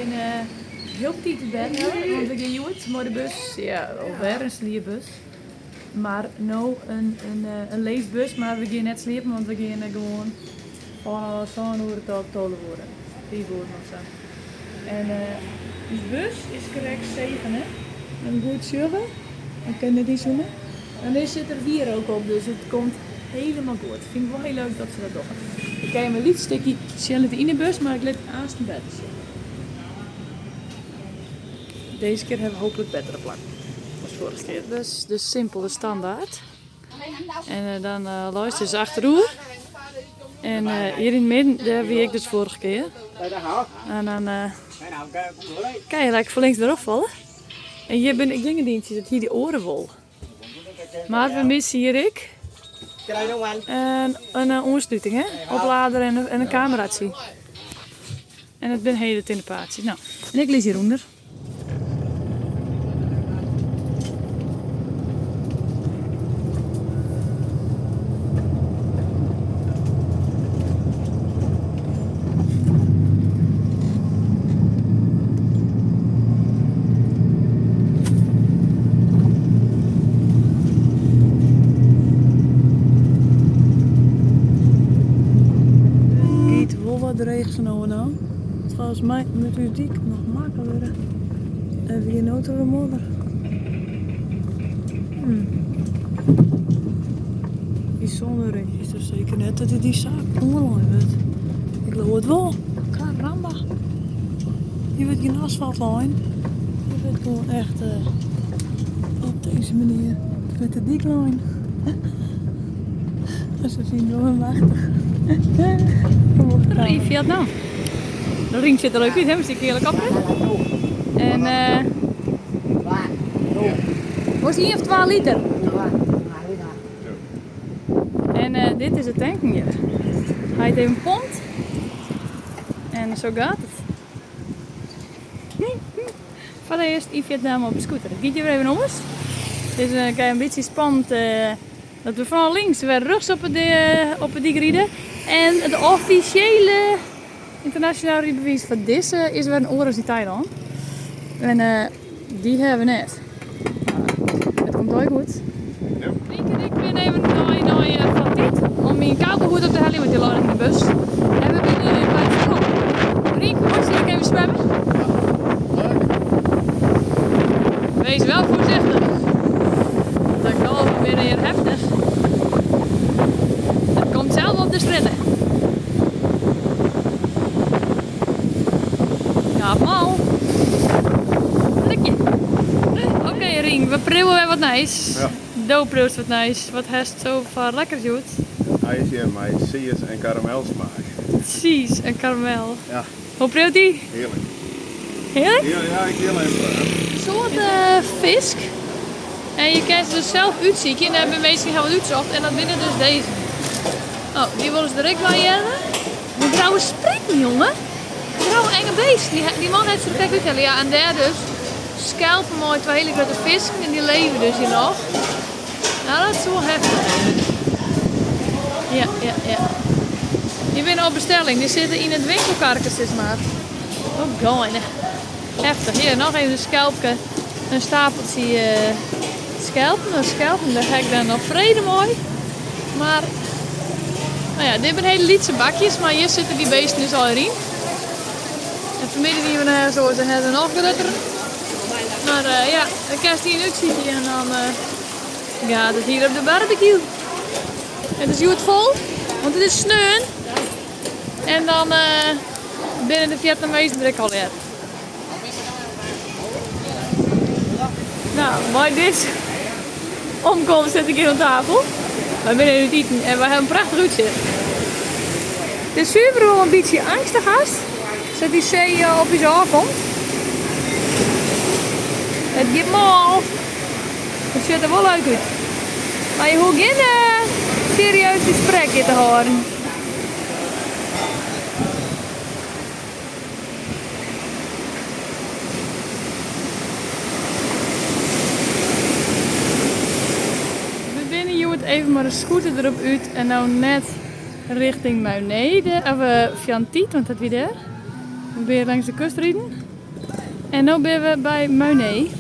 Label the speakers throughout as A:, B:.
A: geen heel tijd bed hebben, want we gaan uit maar de bus, ja, alweer een slierbus. Maar nou een leesbus, maar we gaan net sliepen, want we gaan gewoon van zo'n uur tot 12 uur. 4 uur of zo. En die bus is correct 7, hè? Een goed zorgen. Dan kunnen we die zoenen. En er zit er 4 ook op, dus het komt helemaal goed. Ik vind het wel heel leuk dat ze dat doen. Ik kan je mijn liefstukje chillen in de bus, maar ik let aanst in bed. Deze keer hebben we hopelijk betere plak. Als vorige keer. Dus de simpele standaard. En dan luister ze achterover. En hier in het midden, daar heb ik dus vorige keer. En dan kan je lekker voor links erop vallen. En hier ben ik dingendienstje, dat hier die orenwol. Maar we missen hier ik een ondersteuning, hè? Oplader en een cameraatje. En het ben hele in de paardje. Nou, en ik lees hieronder. De regen nou. Volgens mij met uw dik nog makkelijker. Even geen auto de modder. Die zonnerig is er zeker net dat hij die zaak online wordt. Ik geloof het wel. Caramba. Je wordt geen asfaltlijn. Je wordt gewoon echt op deze manier met de diklijn. Dat is misschien gewoon machtig. Rief je dat nou? De ring zit er leuk uit, hè? Met die heerlijk op. En was die 1 of 12 liter? En dit is het tanken hier. Hij heeft even pompt. En zo gaat het. Voor de eerst in Vietnam op de scooter. Ik giet je weer even om eens. Het is een beetje spannend dat we van links weer rugs op het rijden. En het officiële internationale rijbewijs van deze is weer een oorlog in Thailand. En die hebben we net. Het komt wel goed. Ja. Ik ben even naar van dit om mijn kabelhoed op te halen, want die lag in de bus. En we zijn even bij het strand. Riek, moest je even zwemmen? Wees wel voorzichtig. Dat kan weer heel heftig. Het komt zelf op de stritten. Ja, mal. Likje. Oké, Rien, we proeven weer wat nice.
B: Ja.
A: Doe proeft wat nice. Wat heeft zo van lekker zoet?
B: Hij is hier met cheese en karamel smaak.
A: Cheese en karamel.
B: Ja.
A: Hoe proeft die?
B: Heerlijk.
A: Heerlijk?
B: Ja, ik wil even.
A: Een soort vis. En je kan ze dus zelf uitzieken. En dan hebben we meestal gaan wat uitzocht. En dan binnen dus deze. Oh, die willen ze direct variëren. Die vrouwen springen, jongen. Die vrouwen enge beest. Die man heeft ze er kijk uithellen. Ja, en daar dus schelpen mooi 2 hele grote vissen. En die leven dus hier nog. Nou, dat is wel heftig. Ja. Die binnen op bestelling. Die zitten in het winkelkarkens, is maar. Oh, gewoon. Heftig. Hier, nog even een schelpje. Een stapeltje schelpen. Daar ga ik dan nog vrede mooi. Maar, nou ja, dit zijn hele lietse bakjes. Maar hier zitten die beesten dus al in. En vanmiddag die we zoals ze hebben nog groter. Maar ja, dan kan je die uitzieken en dan gaat het hier op de barbecue. Het is goed vol, want het is sneeuw. En dan binnen de Vietnamezen druk al weer. Nou, maar dit omkomst zit ik hier aan tafel. We zijn nu het eten en we hebben een prachtig uitzicht. Het is super wel een beetje angstig haast. Dat die zee op je afkomt. Het gaat mal. Het ziet er wel leuk uit. Maar je hoeft geen serieus gesprek te houden. We binnen je even maar een scooter erop uit en nou net richting Muinede, of Viantiet, want dat weer daar. We ben langs de kust rijden. En nu zijn we bij Meunee.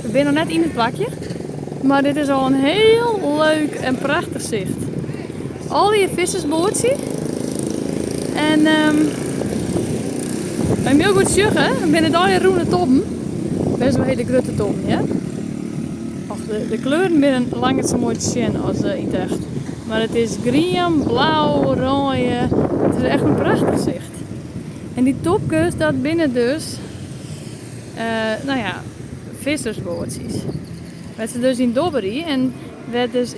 A: We zijn nog net in het plakje. Maar dit is al een heel leuk en prachtig zicht. Al die vissersbootjes. En ik wil goed zeggen, we binnen al die groene toppen. Best wel hele grote toppen, ja. Och, de kleuren zijn lang niet zo mooi te zien als in het echt. Maar het is groen, blauw, oranje. Het is echt een prachtig zicht. En die topjes, dat binnen dus, vissersbootjes. Met ze dus in Dobberie en werd dus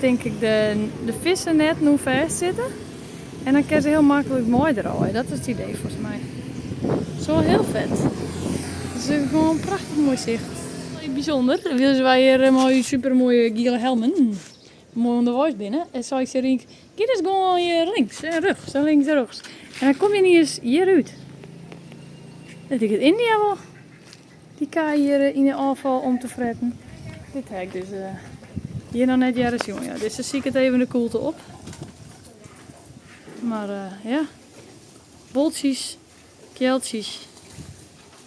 A: denk ik de vissen net nu vast zitten. En dan kan ze heel makkelijk mooi draaien. Dat is het idee volgens mij. Zo heel vet. Het is gewoon een prachtig mooi zicht. Bijzonder. Dan willen wij hier mooie super mooie gele helmen. Mooi onderwijs binnen. En zou ik zeggen, kijk eens gewoon hier links en rechts. Zo links en rechts. En dan kom je niet eens hieruit. Dat ik het India wel. Die kaai hier in de afval om te fretten. Dit heb ik dus hier nog net jaren zien. Ja, dus dan zie ik het even de koelte op. Maar ja. Boltjes, keeltjes,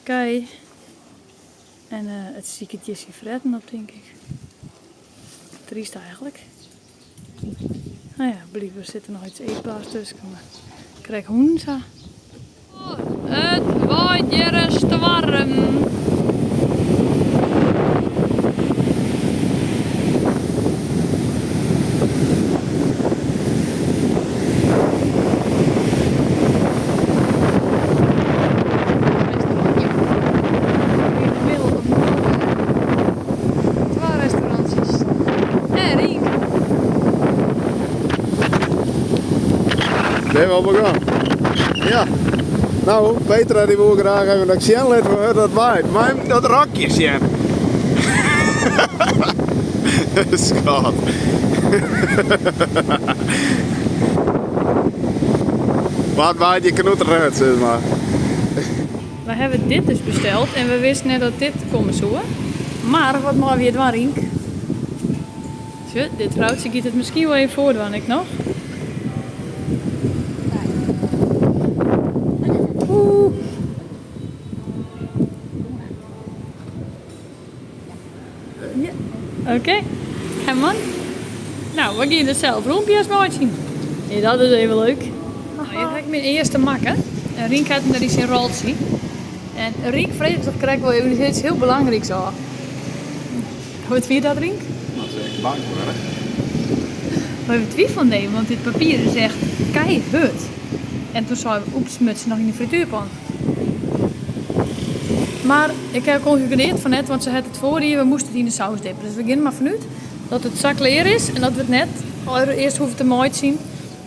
A: kei. En het zieketjes fretten op, denk ik. Triest eigenlijk. Nou ja, blijkbaar zit er nog iets eetbaars tussen. Maar ik krijg hoenza. Oh, het waait hier eens te warm.
B: Ben je wel begonnen? Ja. Nou, Petra die wil graag even dat ik zien laat hoe dat waait. Maar dat rokje zien. Schat. Wat waait je knoeter uit, zeg maar.
A: We hebben dit dus besteld en we wisten net dat dit komen zou. Maar wat maar weer het Rink. Zo, dit vrouwtje giet het misschien wel even voor dan ik nog. Ja. Oké, come on. Nou, we gaan er zelf rondjes mooi zien. Ja, dat is even leuk. Nou, hier ga ik mijn eerste makken. En Rink had hem er iets in rolt zien. En Rink vrees dat krijg ik wel even iets heel belangrijks aan. Wat vind je dat, Rink?
B: Dat is echt bang voor, hè?
A: We hebben twijfel nemen, want dit papier is echt keihard. En toen zei we, oeps, met ze nog in de frituurpan. Maar ik heb geconcludeerd van net, want ze had het voor hier, we moesten het in de saus dippen. Dus we beginnen maar vanuit dat het zak leer is en dat we het net eerst hoeven te mooi te zien.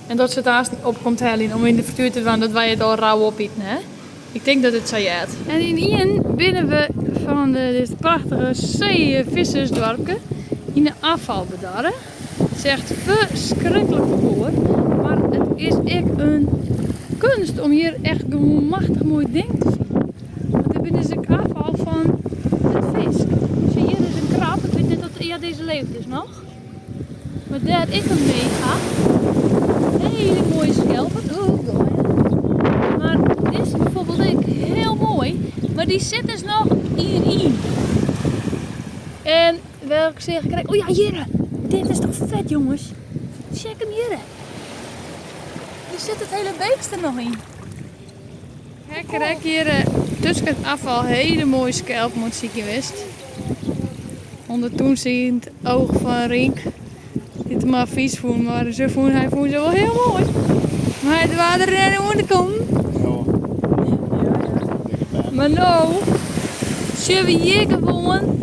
A: En dat ze het haast op komt halen om in de frituur te doen, dat wij het al rauw opeten, hè. Ik denk dat het zo gaat. En in Ien binnen we van dit prachtige vissersdorpje in de afvalbedarren. Het is echt verschrikkelijk gehoor, maar het is echt een kunst om hier echt een machtig mooi ding te zien. Want dit is een afval van het vis. Zie je, hier is een krab. Ik weet niet dat deze leeft dus nog. Maar daar is een mega. Hele mooie schelpen. Maar dit is bijvoorbeeld ook heel mooi. Maar die zit dus nog hierin. En welke zeggen krijg. Oh ja, hier. Dit is toch vet, jongens. Check hem hier. Er zit het hele beest er nog in. Ik krijg hier tussen het afval hele mooie schelp, moet ik je wist. Ondertussen zie je het oog van Rink. Dit maar vies voelen, maar hij voelt ze wel heel mooi. Maar het water er in de kom. Maar nou, zien we hier gewoon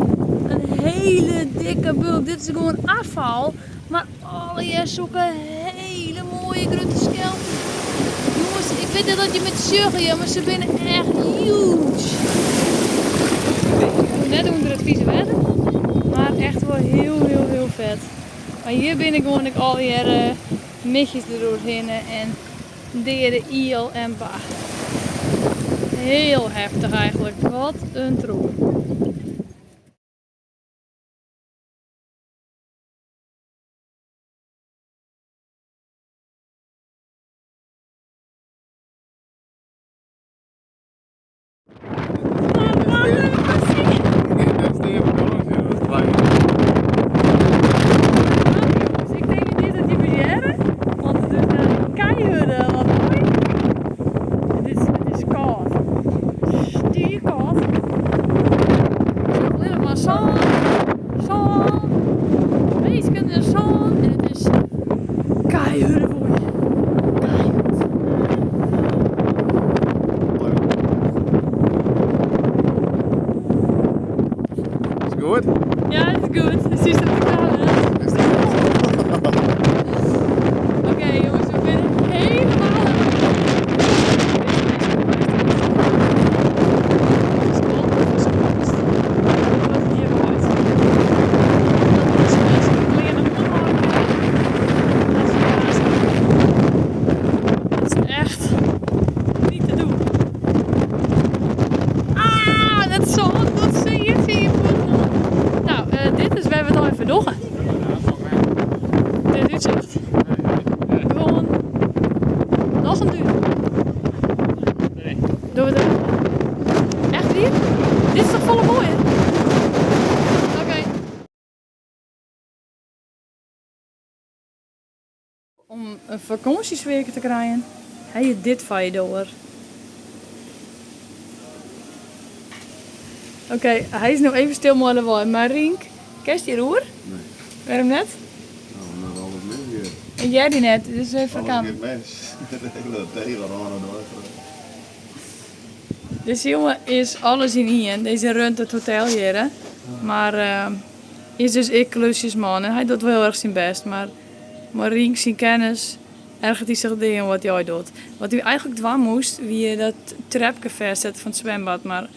A: een hele dikke bulk. Dit is gewoon afval. Maar oh, hier zulke hele mooie grote schelpen. Jongens, ik weet niet dat je met zeggen, maar ze zijn echt huge. Net onder het vieze wetter. Maar echt wel heel vet. Maar hier ben ik gewoon al die misjes erdoorheen en deren iel en bah. Heel heftig eigenlijk. Wat een troep. Ja, het is goed. Het is op de camera.
B: Is dat
A: Oké jongens, we zijn helemaal het is echt niet te doen. Ah, dat zo, dat zie je. Nou, dit is waar we het al even doen. Dit uitzicht. Gewoon nog een duur. Doen we dat? Echt hier? Dit is toch volle mooi, hè? Oké. Om een vakantiesweer te krijgen, heb je dit van je door. Oké, hij is nog even stil maar maar Rink, kerst je roer?
B: Nee.
A: Waarom net?
B: Nou, dat alles mis.
A: En jij die net, dus even kan.
B: Alles mis. Ik wil tegen door.
A: Deze jongen is alles in één. Deze runt het hotel hier, hè. Maar is dus ik klusjesman en hij doet wel heel erg zijn best. Maar Rink zijn kennis ergert hij zich dingen wat hij doet. Wat hij eigenlijk doen moest, wie dat trapje verzetten van het zwembad. Maar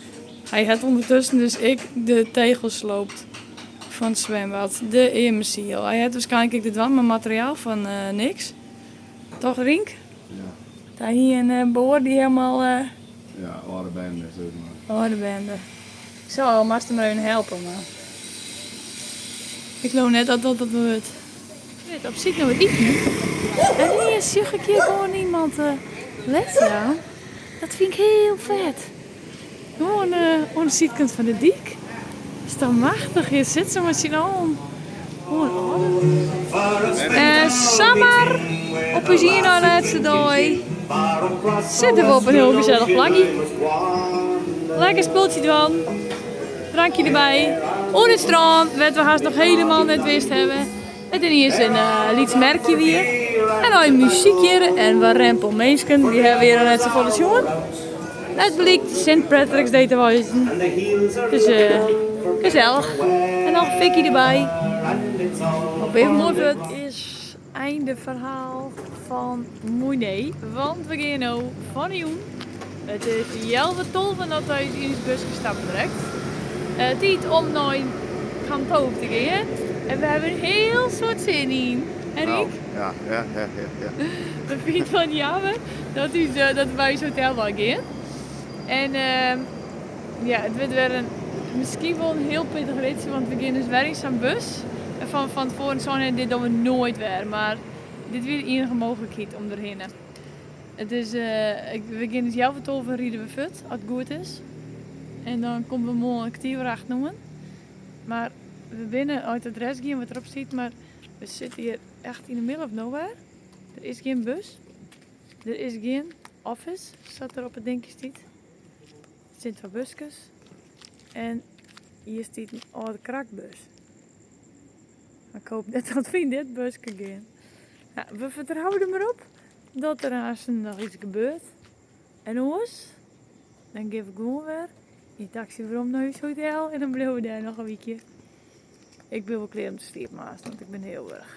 A: hij had ondertussen dus ik de tegels sloopt van het zwembad. De immesiel. Hij had waarschijnlijk de dwam, maar materiaal van niks. Toch Rink?
B: Ja.
A: Daar hier een boor die helemaal...
B: Ja, oude bende, zeg maar.
A: Oh, de bende. Zo, maar ze maar even helpen, man. Ik geloof net dat dat wordt. Dit op zich nog wat eten. En hier zie ik hier gewoon iemand les aan. Dat vind ik heel vet. Gewoon aan de zijkant van de dik. Is toch machtig? Hier zit ze met zijn oom. Samar op een zien aan laatste dag. Zitten we op een heel gezellig plakje. Lekker spultje dan. Drankje erbij. Op het strand, wat we haast nog helemaal net wist hebben. En dan is een lietsmerkje weer. En dan een muziekje en wat rempel mensen. Die hebben weer een net zo volle jongen. Het blijkt St. Patrick's Day te wezen. Dus gezellig. En nog een fikkie erbij. Op even mooi het is einde verhaal van Moenee. Want we gaan nu van Joen. Het is jelve tol van dat hij in het bus gestapt direct. Tijd om naar Kantoor te gaan. En we hebben een heel soort zin in. En
B: Nou,
A: Riek?
B: ja.
A: We vinden van jammer dat we bij het hotel wel gaan. En ja, het wordt weer misschien wel een heel pittig ritje, want we gaan dus weer in zo'n bus. En van tevoren zouden dit doen we nooit weer, maar dit weer de enige mogelijkheid om erheen. Het is, we gaan dus heel veel van Rieden we Fut, als het goed is. En dan komen we morgen een kwartier acht noemen. Maar we binnen uit het adres gaan wat erop ziet, maar we zitten hier echt in de middle of nowhere. Er is geen bus. Er is geen office, staat er op het dingetje stiet. Er zitten wat busjes. En hier staat een oude krakbus. Maar ik hoop net dat we in dit busje gaan. Ja, we vertrouwen er maar op dat er haast nog iets gebeurt. En ons, dan geef ik gewoon weer die taxi waarom naar het hotel en dan blijven we daar nog een weekje. Ik ben wel klaar om te sliepen, want ik ben heel erg